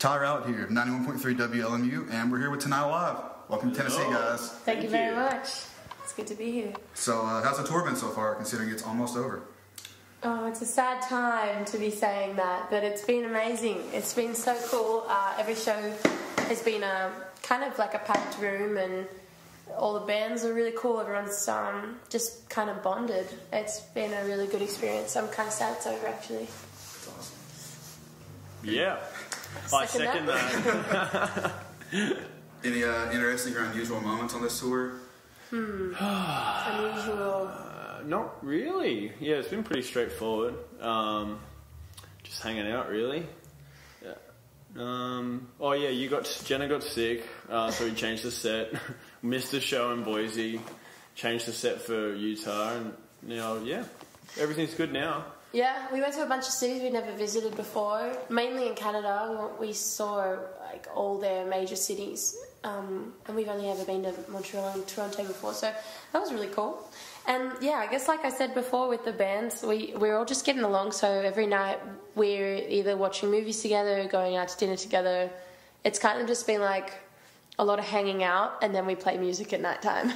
Tyler Allett here, 91.3 WLMU, and we're here with Tonight Live. Welcome to Tennessee, guys. Thank you very much. It's good to be here. So, how's the tour been so far, considering it's almost over? Oh, it's a sad time to be saying that, but it's been amazing. It's been so cool. Every show has been kind of like a packed room, and all the bands are really cool. Everyone's just kind of bonded. It's been a really good experience. I'm kind of sad it's over, actually. That's awesome. Yeah. I second that. Any interesting or unusual moments on this tour? Unusual. Not really. Yeah, it's been pretty straightforward. Just hanging out, really. Yeah. Oh yeah, Jenna got sick, so we changed the set. Missed the show in Boise. Changed the set for Utah, and everything's good now. Yeah, we went to a bunch of cities we'd never visited before, mainly in Canada. We saw like all their major cities, and we've only ever been to Montreal and Toronto before, so that was really cool. And yeah, I guess like I said before with the bands, we're all just getting along, so every night we're either watching movies together or going out to dinner together. It's kind of just been like a lot of hanging out, and then we play music at night time.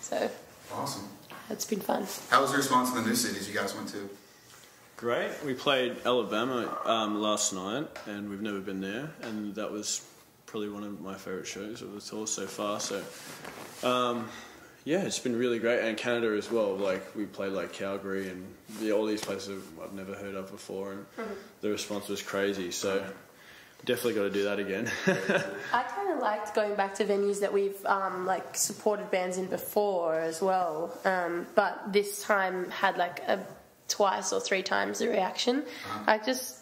So awesome. It's been fun. How was the response in the new cities you guys went to? Great. We played Alabama last night, and we've never been there, and that was probably one of my favourite shows of the tour so far. So, yeah, it's been really great, and Canada as well. Like we played like Calgary and all these places I've never heard of before, and the response was crazy. So, definitely got to do that again. I kind of liked going back to venues that we've like supported bands in before as well, but this time had like twice or three times the reaction.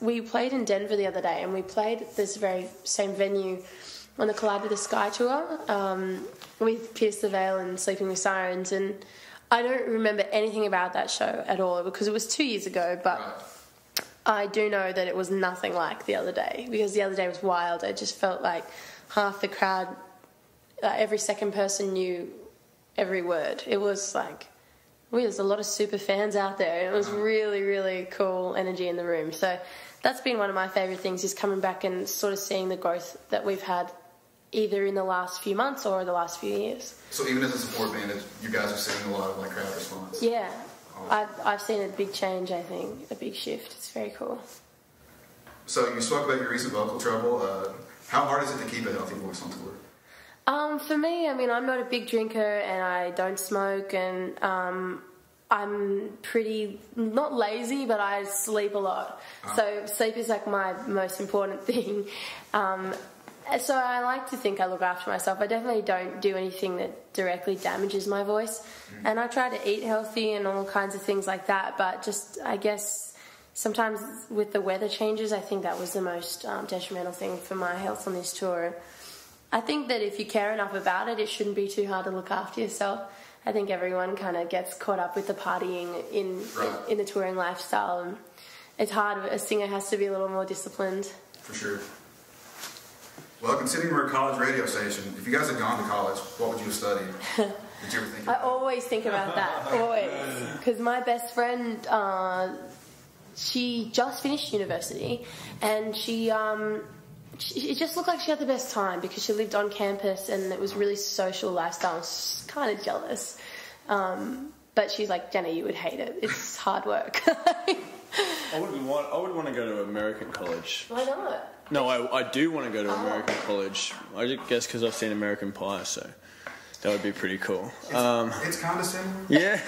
We played in Denver the other day, and we played this very same venue on the Collide with the Sky tour with Pierce the Veil and Sleeping with Sirens, and I don't remember anything about that show at all because it was 2 years ago, but I do know that it was nothing like the other day, because the other day was wild. I just felt like half the crowd, every second person knew every word. It was like, there's a lot of super fans out there. It was really, really cool energy in the room. So that's been one of my favourite things, is coming back and sort of seeing the growth that we've had either in the last few months or the last few years. So even as a support band, you guys are seeing a lot of like crowd response? Yeah. I've seen a big change, I think, a big shift. It's very cool. So you spoke about your recent vocal trouble. How hard is it to keep a healthy voice on tour? For me, I mean, I'm not a big drinker and I don't smoke, and I'm pretty, not lazy, but I sleep a lot. So sleep is like my most important thing. So I like to think I look after myself. I definitely don't do anything that directly damages my voice. And I try to eat healthy and all kinds of things like that, but just, I guess, sometimes with the weather changes, I think that was the most detrimental thing for my health on this tour. I think that if you care enough about it, it shouldn't be too hard to look after yourself. I think everyone kind of gets caught up with the partying in the touring lifestyle. It's hard. A singer has to be a little more disciplined. For sure. Well, considering we're a college radio station, if you guys had gone to college, what would you have studied? Did you ever think about I always think about that, always. Because my best friend, she just finished university, and it just looked like she had the best time because she lived on campus and it was really social lifestyle. I was kind of jealous. But she's like, Jenna, you would hate it. It's hard work. I would want to go to American college. Why not? No, I do want to go to American college. I guess because I've seen American Pie, so that would be pretty cool. It's kind of similar. Yeah.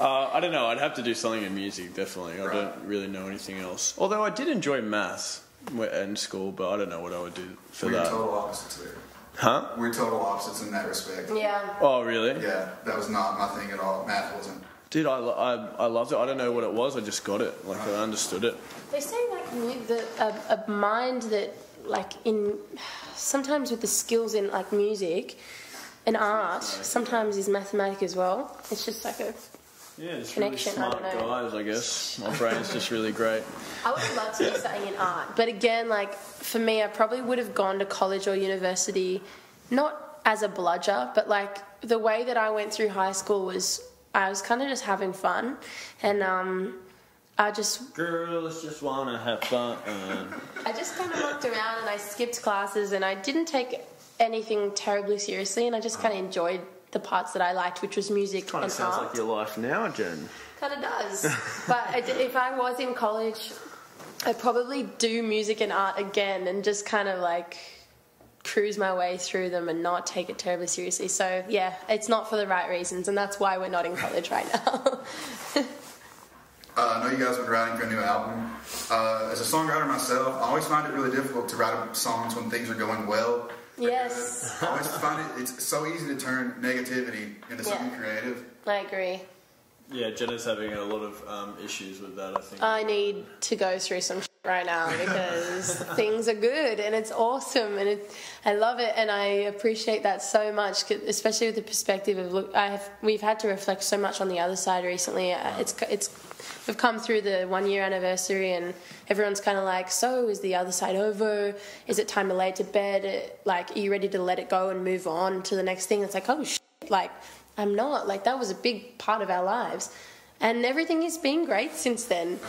I don't know. I'd have to do something in music, definitely. I don't really know anything else. Although I did enjoy maths in school, but I don't know what I would do for that. We're total opposites there. Huh? We're total opposites in that respect. Yeah. Oh, really? Yeah, that was not my thing at all. Math wasn't. Dude, I loved it. I don't know what it was. I just got it. Like, I understood it. They say, like, a mind that, like, sometimes with the skills in, like, music and art, sometimes is mathematic as well. It's just like a just connection. Really smart guys, I guess. My brain's just really great. I would love to do something in art. But again, like, for me, I probably would have gone to college or university, not as a bludger, but, like, the way that I went through high school was I was kind of just having fun, and Girls just wanna have fun. I just kind of looked around and I skipped classes and I didn't take anything terribly seriously, and I just kind of enjoyed the parts that I liked, which was music and art. Sounds like your life now, Jen. Kind of does. But if I was in college, I'd probably do music and art again and just kind of like cruise my way through them and not take it terribly seriously. So yeah, it's not for the right reasons, and that's why we're not in college right now. I know you guys have been writing for a new album. As a songwriter myself, I always find it really difficult to write songs when things are going well. Yes. I always find it's so easy to turn negativity into something creative. I agree. Yeah, Jenna's having a lot of issues with that, I think. I need to go through some shit right now because things are good and it's awesome and I love it, and I appreciate that so much, especially with the perspective of we've had to reflect so much on the other side recently. We've come through the 1 year anniversary and everyone's kind of like, so is the other side over? Is it time to lay it to bed? Like, are you ready to let it go and move on to the next thing? It's like, oh shit, like, I'm not. Like, that was a big part of our lives. And everything has been great since then.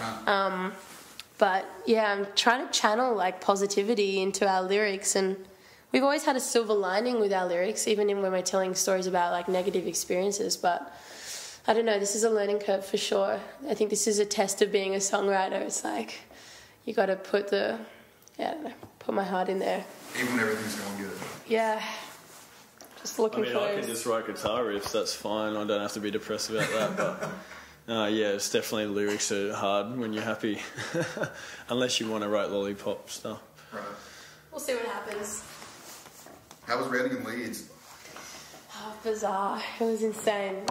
But, yeah, I'm trying to channel, like, positivity into our lyrics. And we've always had a silver lining with our lyrics, even when we're telling stories about, like, negative experiences. But I don't know, this is a learning curve for sure. I think this is a test of being a songwriter. It's like, you got to put my heart in there. Even when everything's going good. Yeah. Just looking for I can just write guitar riffs, that's fine. I don't have to be depressed about that. But yeah, it's definitely, lyrics are hard when you're happy. Unless you want to write lollipop stuff. Right. We'll see what happens. How was Reading and Leeds? Oh, bizarre. It was insane.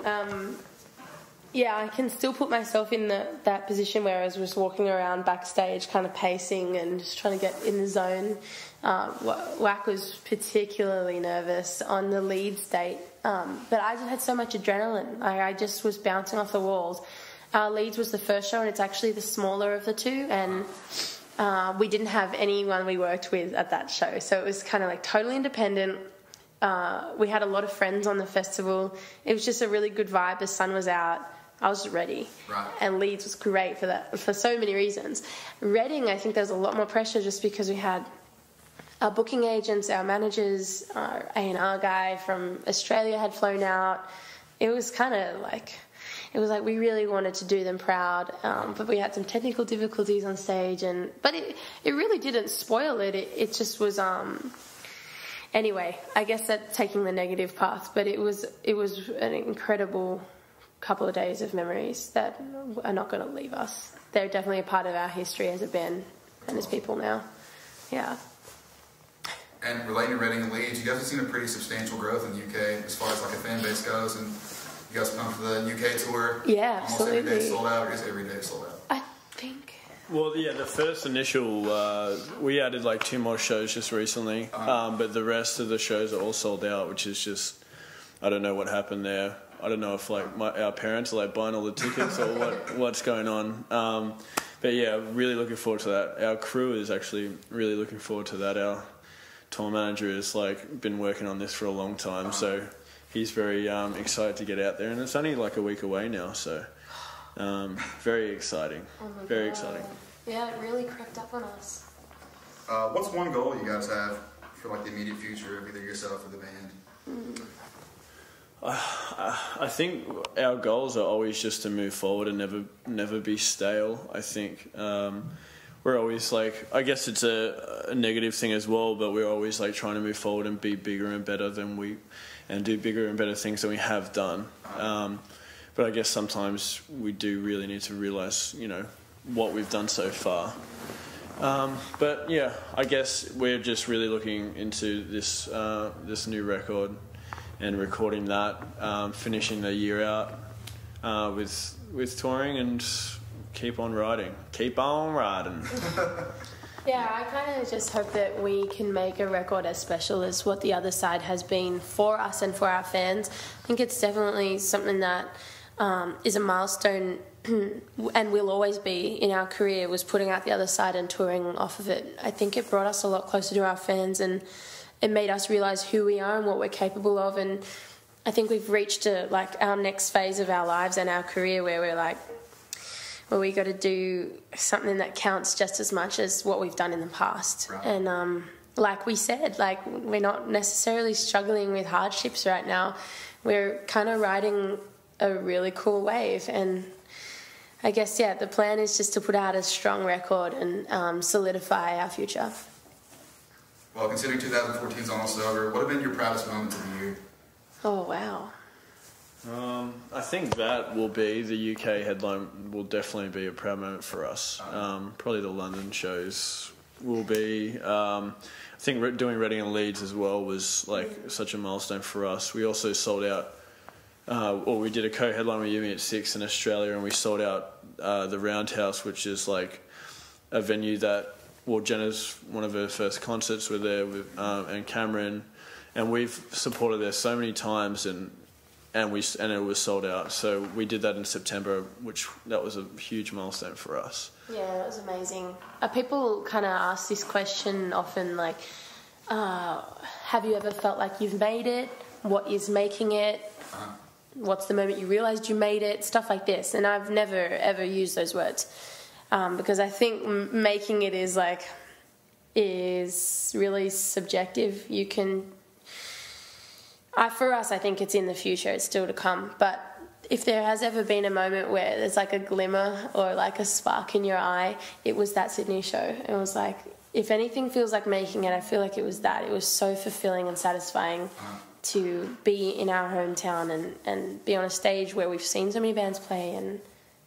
Yeah, I can still put myself in that position where I was just walking around backstage, kind of pacing and just trying to get in the zone. Wack was particularly nervous on the Leeds date, but I just had so much adrenaline. I just was bouncing off the walls. Leeds was the first show, and it's actually the smaller of the two, and we didn't have anyone we worked with at that show, so it was kind of like totally independent. We had a lot of friends on the festival. It was just a really good vibe. The sun was out. I was ready. Right. And Leeds was great for that, for so many reasons. Reading, I think there was a lot more pressure just because we had our booking agents, our managers, our A&R guy from Australia had flown out. It was kind of like, we really wanted to do them proud, but we had some technical difficulties on stage, but it really didn't spoil it. It just was, anyway, I guess that's taking the negative path, but it was an incredible couple of days of memories that are not going to leave us. They're definitely a part of our history as a band and as people now. Yeah. And relating to Reading and Leeds, you guys have seen a pretty substantial growth in the UK as far as like a fan base goes, and you guys come for the UK tour. Yeah, almost absolutely. Every day sold out. I guess every day sold out. I think. Well, yeah, the first initial, we added like 2 more shows just recently, but the rest of the shows are all sold out, which is just, I don't know what happened there. I don't know if like our parents are like buying all the tickets or what's going on. But yeah, really looking forward to that. Our crew is actually really looking forward to that. Our tour manager has like been working on this for a long time, so he's very excited to get out there, and it's only like a week away now, so very exciting. Oh my very God. exciting. Yeah, it really crept up on us. What's one goal you guys have for like the immediate future of either yourself or the band? I think our goals are always just to move forward and never be stale. I think we're always like, I guess it's a negative thing as well, but we're always like trying to move forward and be bigger and better and do bigger and better things than we have done. But I guess sometimes we do really need to realise, what we've done so far. But yeah, I guess we're just really looking into this new record and recording that, finishing the year out with touring, and keep on riding. Keep on riding. Yeah, I kind of just hope that we can make a record as special as what the other side has been for us and for our fans. I think it's definitely something that is a milestone and will always be in our career, was putting out the other side and touring off of it. I think it brought us a lot closer to our fans, and it made us realise who we are and what we're capable of. And I think we've reached our next phase of our lives and our career where we're where we got to do something that counts just as much as what we've done in the past. Right. And like we said, like we're not necessarily struggling with hardships right now. We're kind of riding a really cool wave, and I guess, yeah, the plan is just to put out a strong record and solidify our future. Well, considering 2014 is almost over, what have been your proudest moments of the year? Oh, wow. I think that will be the UK headline. Will definitely be a proud moment for us. Probably the London shows will be. I think doing Reading and Leeds as well was like such a milestone for us. We also sold out. We did a co-headline with Yumi at 6 in Australia, and we sold out the Roundhouse, which is like a venue that, well, Jenna's one of her first concerts were there with, and Cameron, and we've supported there so many times, and it was sold out. So we did that in September, that was a huge milestone for us. Yeah, that was amazing. People kind of ask this question often, like, have you ever felt like you've made it? What is making it? What's the moment you realised you made it? Stuff like this. And I've never, ever used those words because I think making it is really subjective. You can... for us, I think it's in the future. It's still to come. But if there has ever been a moment where there's like a glimmer or like a spark in your eye, it was that Sydney show. It was like, if anything feels like making it, I feel like it was that. It was so fulfilling and satisfying to be in our hometown and be on a stage where we've seen so many bands play and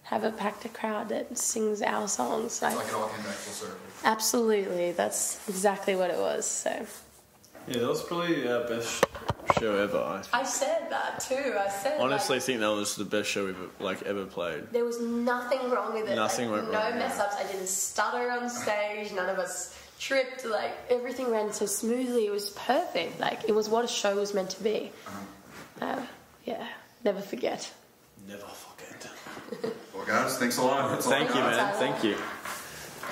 have a packed crowd that sings our songs. It's like it all came back full circle. Absolutely. That's exactly what it was. So. Yeah, that was probably our best show ever. I said that too. Honestly, I think that was the best show we've ever played. There was nothing wrong with it. Nothing went wrong. No mess ups. I didn't stutter on stage. None of us tripped. Like everything ran so smoothly. It was perfect. Like it was what a show was meant to be. Yeah, never forget. Never forget. Well, guys, thanks a lot. Thank you, man. Thank you.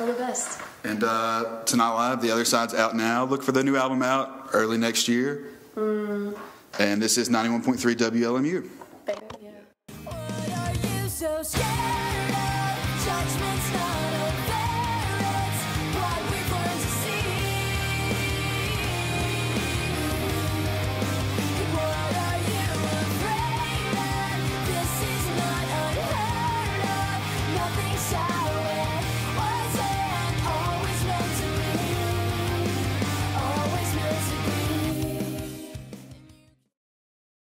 All the best. And Tonight Live, The Other Side's out now. Look for the new album out early next year. And this is 91.3 WLMU. Baby.